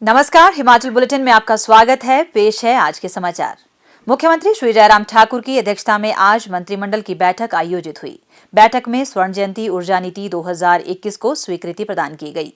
नमस्कार, हिमाचल बुलेटिन में आपका स्वागत है। पेश है आज के समाचार। मुख्यमंत्री श्री जयराम ठाकुर की अध्यक्षता में आज मंत्रिमंडल की बैठक आयोजित हुई। बैठक में स्वर्ण जयंती ऊर्जा नीति 2021 को स्वीकृति प्रदान की गई।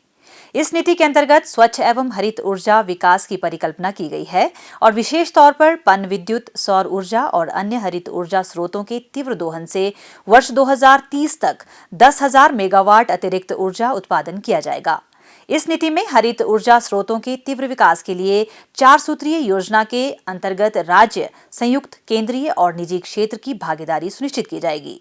इस नीति के अंतर्गत स्वच्छ एवं हरित ऊर्जा विकास की परिकल्पना की गई है और विशेष तौर पर पन विद्युत, सौर ऊर्जा और अन्य हरित ऊर्जा स्रोतों के तीव्र दोहन से वर्ष 2030 तक 10,000 मेगावाट अतिरिक्त ऊर्जा उत्पादन किया जाएगा। इस नीति में हरित ऊर्जा स्रोतों के तीव्र विकास के लिए 4 सूत्रीय योजना के अंतर्गत राज्य, संयुक्त, केंद्रीय और निजी क्षेत्र की भागीदारी सुनिश्चित की जाएगी।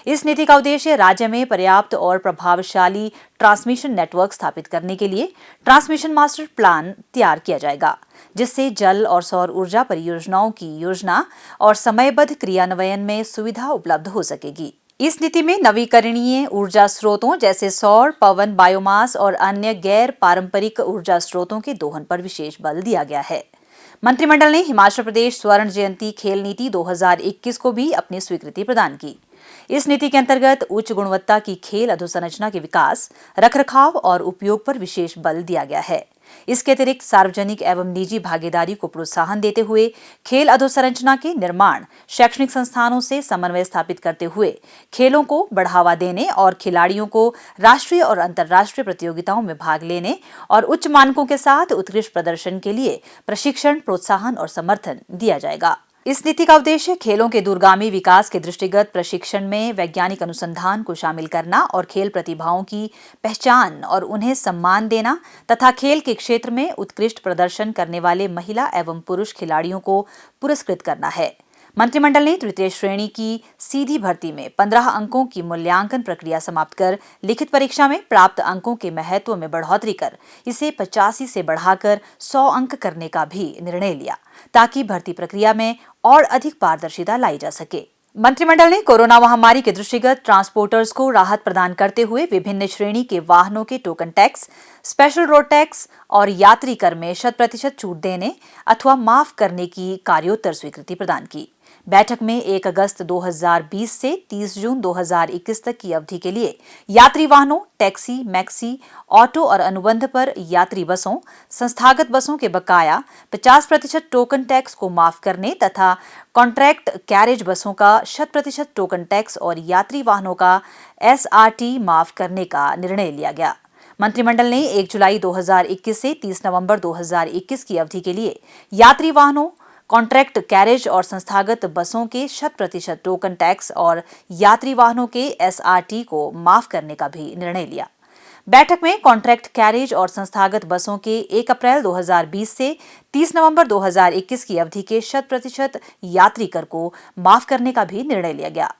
इस नीति का उद्देश्य राज्य में पर्याप्त और प्रभावशाली ट्रांसमिशन नेटवर्क स्थापित करने के लिए ट्रांसमिशन मास्टर प्लान तैयार किया जाएगा, जिससे जल और सौर ऊर्जा परियोजनाओं की योजना और समयबद्ध क्रियान्वयन में सुविधा उपलब्ध हो सकेगी। इस नीति में नवीकरणीय ऊर्जा स्रोतों जैसे सौर, पवन, बायोमास और अन्य गैर पारंपरिक ऊर्जा स्रोतों के दोहन पर विशेष बल दिया गया है। मंत्रिमंडल ने हिमाचल प्रदेश स्वर्ण जयंती खेल नीति 2021 को भी अपनी स्वीकृति प्रदान की। इस नीति के अंतर्गत उच्च गुणवत्ता की खेल अधोसंरचना के विकास, रखरखाव और उपयोग पर विशेष बल दिया गया है। इसके अतिरिक्त सार्वजनिक एवं निजी भागीदारी को प्रोत्साहन देते हुए खेल अधोसंरचना के निर्माण, शैक्षणिक संस्थानों से समन्वय स्थापित करते हुए खेलों को बढ़ावा देने और खिलाड़ियों को राष्ट्रीय और अंतर्राष्ट्रीय प्रतियोगिताओं में भाग लेने और उच्च मानकों के साथ उत्कृष्ट प्रदर्शन के लिए प्रशिक्षण, प्रोत्साहन और समर्थन दिया जाएगा। इस नीति का उद्देश्य खेलों के दूरगामी विकास के दृष्टिगत प्रशिक्षण में वैज्ञानिक अनुसंधान को शामिल करना और खेल प्रतिभाओं की पहचान और उन्हें सम्मान देना तथा खेल के क्षेत्र में उत्कृष्ट प्रदर्शन करने वाले महिला एवं पुरुष खिलाड़ियों को पुरस्कृत करना है। मंत्रिमंडल ने तृतीय श्रेणी की सीधी भर्ती में 15 अंकों की मूल्यांकन प्रक्रिया समाप्त कर लिखित परीक्षा में प्राप्त अंकों के महत्व में बढ़ोतरी कर इसे 85 से बढ़ाकर 100 अंक करने का भी निर्णय लिया, ताकि भर्ती प्रक्रिया में और अधिक पारदर्शिता लाई जा सके। मंत्रिमंडल ने कोरोना महामारी के दृष्टिगत ट्रांसपोर्टर्स को राहत प्रदान करते हुए विभिन्न श्रेणी के वाहनों के token tax, special road tax और यात्री कर में 100% छूट देने अथवा माफ करने की कार्योत्तर स्वीकृति प्रदान की। बैठक में 1 अगस्त 2020 से 30 जून 2021 तक की अवधि के लिए यात्री वाहनों, टैक्सी, मैक्सी, ऑटो और अनुबंध पर यात्री बसों, संस्थागत बसों के बकाया 50% टोकन टैक्स को माफ करने तथा कॉन्ट्रैक्ट कैरेज बसों का 100% टोकन टैक्स और यात्री वाहनों का SRT माफ करने का निर्णय लिया गया। मंत्रिमंडल ने 1 जुलाई 2021 से 30 नवंबर 2021 की अवधि के लिए यात्री वाहनों, कॉन्ट्रैक्ट कैरेज और संस्थागत बसों के 100% टोकन टैक्स और यात्री वाहनों के SRT को माफ करने का भी निर्णय लिया। बैठक में कॉन्ट्रैक्ट कैरेज और संस्थागत बसों के 1 अप्रैल 2020 से 30 नवंबर 2021 की अवधि के 100% यात्री कर को माफ करने का भी निर्णय लिया गया।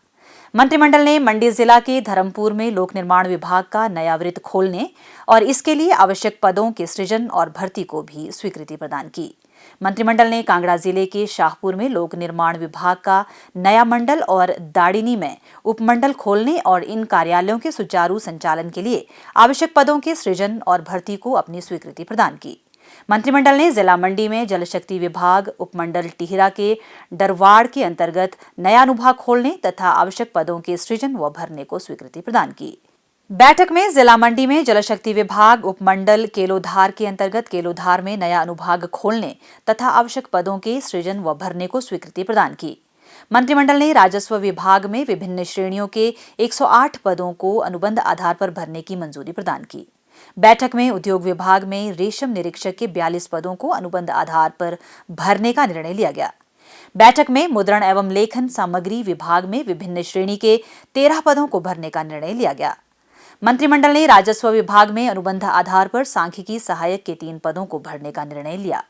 मंत्रिमंडल ने मंडी जिला के धर्मपुर में लोक निर्माण विभाग का नया वृत्त खोलने और इसके लिए आवश्यक पदों के सृजन और भर्ती को भी स्वीकृति प्रदान की। मंत्रिमंडल ने कांगड़ा जिले के शाहपुर में लोक निर्माण विभाग का नया मंडल और दाड़िनी में उपमंडल खोलने और इन कार्यालयों के सुचारू संचालन के लिए आवश्यक पदों के सृजन और भर्ती को अपनी स्वीकृति प्रदान की। मंत्रिमंडल ने जिला मंडी में जल शक्ति विभाग उपमंडल टिहरा के डरवाड़ के अंतर्गत नया अनुभाग खोलने तथा आवश्यक पदों के सृजन व भरने को स्वीकृति प्रदान की। बैठक में जिला मंडी में जल शक्ति विभाग उपमंडल केलोधार के अंतर्गत केलोधार में नया अनुभाग खोलने तथा आवश्यक पदों के सृजन व भरने को स्वीकृति प्रदान की। मंत्रिमंडल ने राजस्व विभाग में विभिन्न श्रेणियों के 108 पदों को अनुबंध आधार पर भरने की मंजूरी प्रदान की। बैठक में उद्योग विभाग में रेशम निरीक्षक के 42 पदों को अनुबंध आधार पर भरने का निर्णय लिया गया। बैठक में मुद्रण एवं लेखन सामग्री विभाग में विभिन्न श्रेणी के 13 पदों को भरने का निर्णय लिया गया। मंत्रिमंडल ने राजस्व विभाग में अनुबंध आधार पर सांख्यिकी सहायक के 3 पदों को भरने का निर्णय लिया।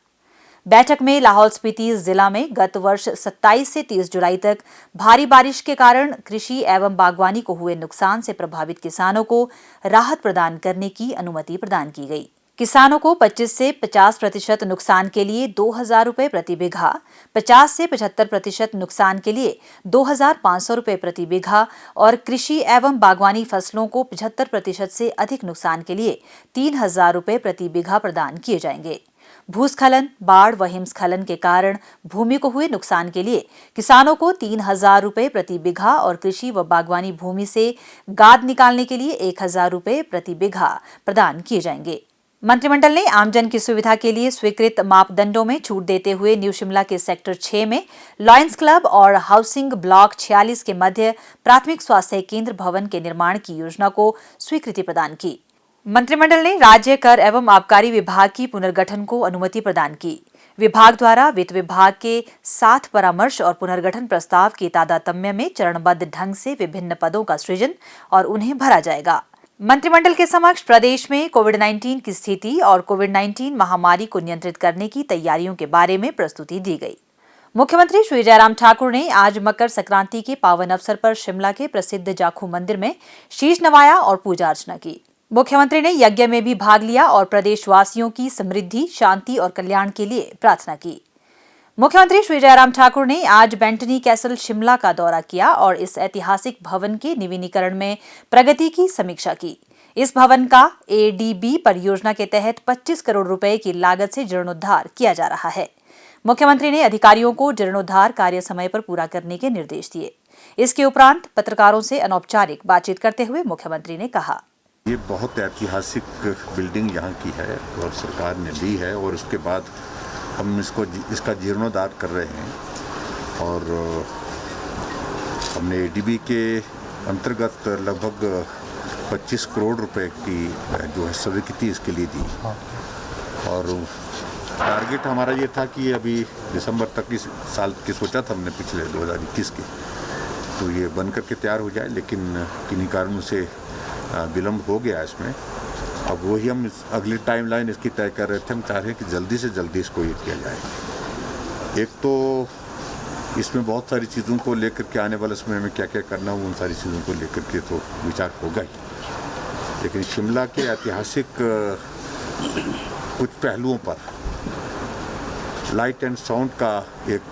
बैठक में लाहौल स्पीति जिला में गत वर्ष 27 से 30 जुलाई तक भारी बारिश के कारण कृषि एवं बागवानी को हुए नुकसान से प्रभावित किसानों को राहत प्रदान करने की अनुमति प्रदान की गई। किसानों को 25 से 50% नुकसान के लिए 2,000 रुपये प्रति बीघा, 50 से 75% नुकसान के लिए 2,500 रुपये प्रति बीघा और कृषि एवं बागवानी फसलों को 75% से अधिक नुकसान के लिए 3,000 रुपये प्रति बीघा प्रदान किए जाएंगे। भूस्खलन, बाढ़ व हिमस्खलन के कारण भूमि को हुए नुकसान के लिए किसानों को 3,000 रुपये प्रति बीघा और कृषि व बागवानी भूमि से गाद निकालने के लिए 1,000 रुपये प्रति बीघा प्रदान किए जाएंगे। मंत्रिमंडल ने आमजन की सुविधा के लिए स्वीकृत मापदंडों में छूट देते हुए न्यू शिमला के सेक्टर 6 में लॉयंस क्लब और हाउसिंग ब्लॉक 46 के मध्य प्राथमिक स्वास्थ्य केंद्र भवन के निर्माण की योजना को स्वीकृति प्रदान की। मंत्रिमंडल ने राज्य कर एवं आबकारी विभाग की पुनर्गठन को अनुमति प्रदान की। विभाग द्वारा वित्त विभाग के साथ परामर्श और पुनर्गठन प्रस्ताव के तादात्म्य में चरणबद्ध ढंग से विभिन्न पदों का सृजन और उन्हें भरा जाएगा। मंत्रिमंडल के समक्ष प्रदेश में कोविड-19 की स्थिति और कोविड-19 महामारी को नियंत्रित करने की तैयारियों के बारे में प्रस्तुति दी गई। मुख्यमंत्री श्री जयराम ठाकुर ने आज मकर संक्रांति के पावन अवसर पर शिमला के प्रसिद्ध जाखू मंदिर में शीश नवाया और पूजा अर्चना की। मुख्यमंत्री ने यज्ञ में भी भाग लिया और प्रदेशवासियों की समृद्धि, शांति और कल्याण के लिए प्रार्थना की। मुख्यमंत्री श्री जयराम ठाकुर ने आज बेंटनी कैसल शिमला का दौरा किया और इस ऐतिहासिक भवन के नवीनीकरण में प्रगति की समीक्षा की। इस भवन का एडीबी परियोजना के तहत 25 करोड़ रुपए की लागत से जीर्णोद्धार किया जा रहा है। मुख्यमंत्री ने अधिकारियों को जीर्णोद्धार कार्य समय पर पूरा करने के निर्देश दिए। इसके उपरांत पत्रकारों से अनौपचारिक बातचीत करते हुए मुख्यमंत्री ने कहा, ये बहुत ऐतिहासिक बिल्डिंग यहाँ की है और सरकार ने ली है और उसके बाद हम इसका जीर्णोद्धार कर रहे हैं और हमने एडीबी के अंतर्गत लगभग 25 करोड़ रुपए की जो है स्वीकृति इसके लिए दी और टारगेट हमारा ये था कि अभी दिसंबर तक इस साल की सोचा था हमने पिछले 2021 के, तो ये बन करके तैयार हो जाए, लेकिन किन्हीं कारणों से विलम्ब हो गया इसमें। अब वही हम अगली टाइमलाइन इसकी तय कर रहे थे। हम चाह रहे हैं कि जल्दी से जल्दी इसको ये किया जाए। एक तो इसमें बहुत सारी चीज़ों को लेकर के आने वाले समय में क्या क्या करना हो, उन सारी चीज़ों को लेकर के तो विचार होगा ही, लेकिन शिमला के ऐतिहासिक कुछ पहलुओं पर लाइट एंड साउंड का एक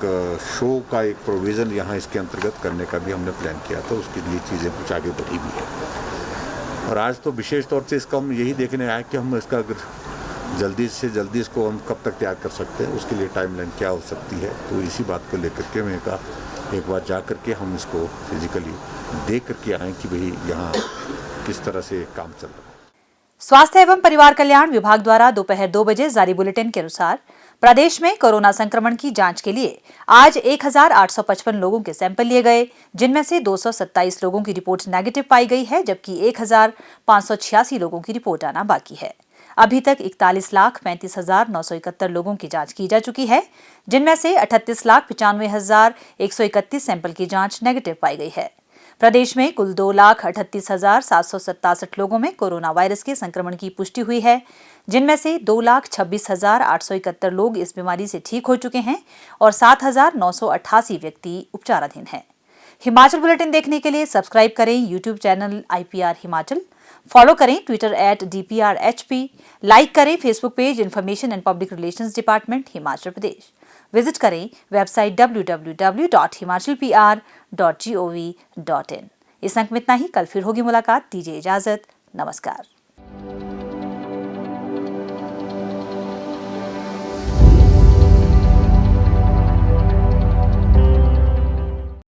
शो का एक प्रोविज़न यहाँ इसके अंतर्गत करने का भी हमने प्लान किया था। उसके लिए चीज़ें कुछ आगे बढ़ी भी है और आज तो विशेष तौर से इसका हम यही देखने आए कि हम इसका अगर जल्दी से जल्दी इसको हम कब तक तैयार कर सकते हैं, उसके लिए टाइमलाइन क्या हो सकती है। तो इसी बात को लेकर के मैं कहा एक बार जा कर के हम इसको फिजिकली देख करके आए कि भाई यहाँ किस तरह से काम चल रहा है। स्वास्थ्य एवं परिवार कल्याण विभाग द्वारा दोपहर 2 बजे जारी बुलेटिन के अनुसार प्रदेश में कोरोना संक्रमण की जांच के लिए आज 1855 लोगों के सैंपल लिए गए, जिनमें से 227 लोगों की रिपोर्ट नेगेटिव पाई गई है, जबकि 1586 लोगों की रिपोर्ट आना बाकी है। अभी तक 41,35,971 लोगों की जांच की जा चुकी है, जिनमें से 38,95,131 सैंपल की जांच नेगेटिव पाई गई है। प्रदेश में कुल 2,38,767 लोगों में कोरोना वायरस के संक्रमण की पुष्टि हुई है, जिनमें से 2,26,871 लोग इस बीमारी से ठीक हो चुके हैं और 7,988 व्यक्ति उपचाराधीन हैं। हिमाचल बुलेटिन देखने के लिए सब्सक्राइब करें YouTube channel IPR Himachal, follow करें ट्विटर @DPRHP, लाइक करें Facebook page information and public relations department Himachal Pradesh, visit करें वेबसाइट www.himachalpr.gov.in। इस अंक में इतना ही। कल फिर होगी मुलाकात। दीजिए इजाजत। नमस्कार।